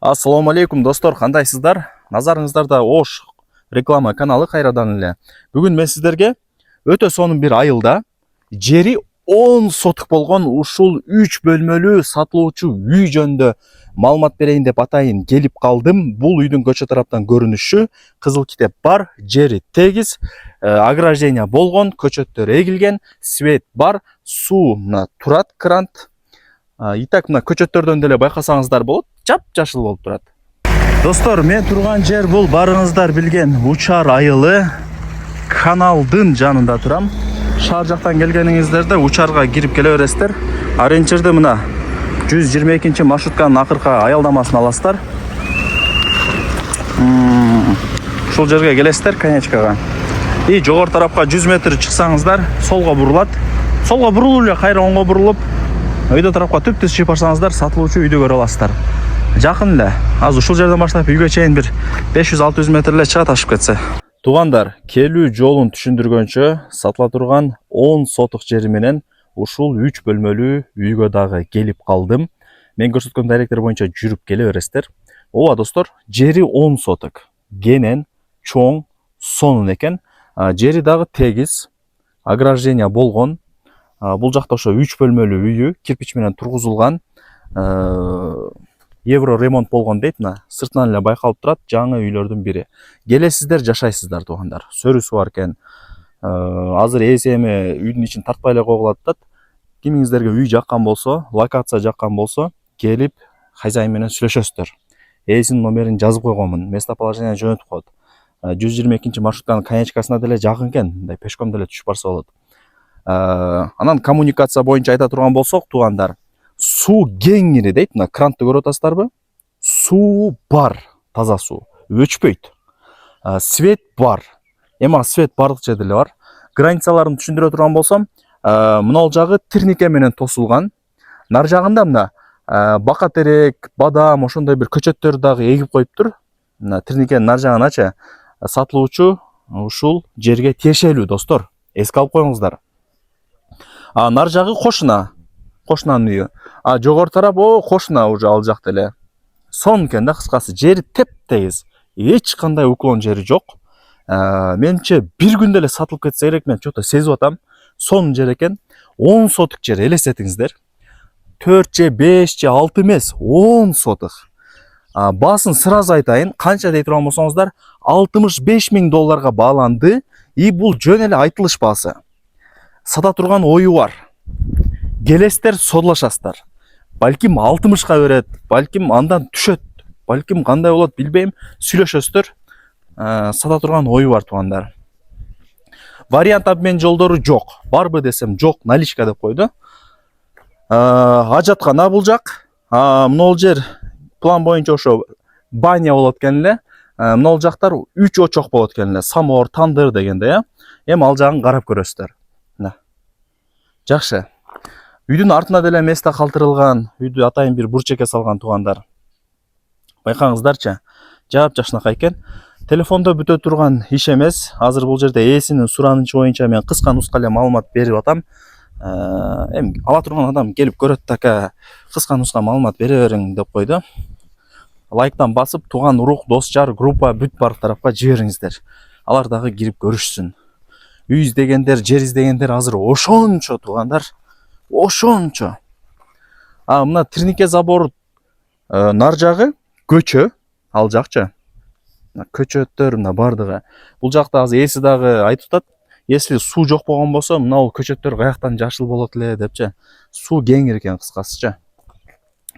Ассаламу алейкум достор, кандайсыздар? Назарыңыздарда Ош реклама каналы кайрадан эле. Бүгүн мен сиздерге өтө сонун бир айылда жери 10 сотук болгон ушул 3 бөлмөлүү сатылуучу үй жөнүндө маалымат берейин деп атайын келип калдым. Бул үйдүн көчө тараптан көрүнүшү кызыл китеп бар, жери тегиз, ограждение болгон, көчөттөр эгилген, свет бар, суу мына турат, крант. Итак, мына көчөттөрдөн деле байкасаңыздар болот, жап-жашыл болуп турат. Достор, мен турган жер бул барыңыздар билген Учар айылы, каналдын жанында турам. Шаар жактан келгениңиздерде Учарга кирип келе бересиздер. Аренчерде мына 122 маршрутканын акыркы аялдамасын аласыздар. Ушул жерге келесиздер, конечкага. И жогору тарапка 100 метр чыксаңыздар, солго бурулат. Солго бурулуп эле кайра оңго бурулуп, өйдө тарапка түп-түз чыгып барсаңыздар, сатылуучу үйдү көрө аласыздар. Жакын эле. Азыр ушул жерден баштап үйгө чейин бир 500-600 метр эле чыгат ашып кетсе. Тугандар, келүү жолун түшүндүргөнчө, сатыла турган 10 сотук жери менен ушул 3 бөлмөлүү үйгө дагы келип калдым. Мен көрсөткөн дайректер боюнча жүрүп келе бересиздер. Ооба достор, жери 10 сотук. Кенен, чоң, сонун экен. Жери дагы тегиз, ограждение болгон. Бул жакта ошо 3 бөлмөлүү үйү, кирпич менен тургузулган. Евро ремонт болгон дейт, мына сыртынан эле байкалып турат, жаңы үйлөрдүн бири. Келесиздер, жашайсыздар тугандар. Сөрүсү бар экен. Азыр эми үйдүн ичин тартпай эле койгулат атат. Кимиңиздерге үй жаккан болсо, локация жаккан болсо, келип хозяин менен сүйлөшөсүздөр. Эсинин номерин жазып койгонмун, местоположение жөнөтүп коет. 122 маршрутканын конечкасына деле жакын экен, мындай пешком деле түшүп барса болот. Анан коммуникация боюнча айта турган болсок, тугандар, суу кеңири дейт, мына крантты көрүп атасыздарбы? Суу бар, таза суу, өчпөйт. Свет бар. Эми свет бардык жерде эле бар. Границаларын түшүндүрө турган болсом, мына жагы тирнике менен тосулган. Нар жагында мына бака терек, бадам, ошондой бир көчөттөр дагы эгип коюптур. Мына тирникенин нар жагыначы сатылуучу ушул жерге тиешелүү достор. Эске алып коюңуздар. Нар жагы кошунанын үйү. Жогору тарап кошуна уже ал жакта эле. Сонун экен да, кыскасы, жери теп-тегиз. Эч кандай уклон жери жок. Менимче бир күндө эле сатылып кетсе керек, мен чото сезип атам. Сонун жер экен. 10 сотук жер, элестетиңиздер. 4 же 5 же 6 эмес, 10 сотук. Баасын сразу айтайын, канча дей турган болсоңуздар, $65,000 бааланды. И бул жөн эле айтылыш баасы. Сата турган ою бар. Келесиздер, содулашасыздар. Балким 60-ка берет, балким андан түшөт, балким кандай болот билбейм, сүйлөшөсүздөр. Сата турган ою бар тугандар. Вариант обмен жолдору жок. Барбы десем жок, наличка деп койду. Ажаткана бул жак. Мына жер план боюнча ошо баня болот экен эле. Мына жактар 3 очок болот экен эле. Самор, тандыр дегенде, эми ал жагын карап көрөсүздөр. Жакшы. Үйдүн артына деле место калтырылган, үйдү атайын бир бурчекке салган тугандар. Байкаңыздарчы, жап-жашынакай экен. Телефондо бүтө турган иш эмес. Азыр бул жерде ээсинин суранычы боюнча мен кыска-нуска эле маалымат берип атам. Эми ала турган адам келип көрөт така, кыска-нуска маалымат бере бериң деп койду. Лайктан басып, туган урук, дос, жар, группа бүт бар тарапка жибериңиздер. Алар дагы кирип көрүшсүн. Үй издегендер, жер издегендер азыр ошончо тугандар. Ошончо. Мына тирнике забор нар жагы көчө, ал жакчы. Көчөттөр мына бардыгы. Бул жакта азыр эси дагы айтып атат. Если суу жок болгон болсо, мына бул көчөттөр каяктан жашыл болот эле депчи. Суу кеңир экен кыскасычы.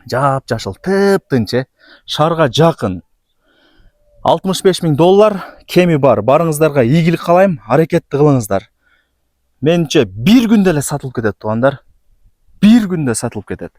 Жап-жашыл, тып-тынч, шаарга жакын. $65,000 кеми бар. Барыңыздарга ийгилик каалайм, аракетти кылыңыздар. Менимче бир күндө эле сатылып кетет тугандар. Бир күндө сатылып кетет.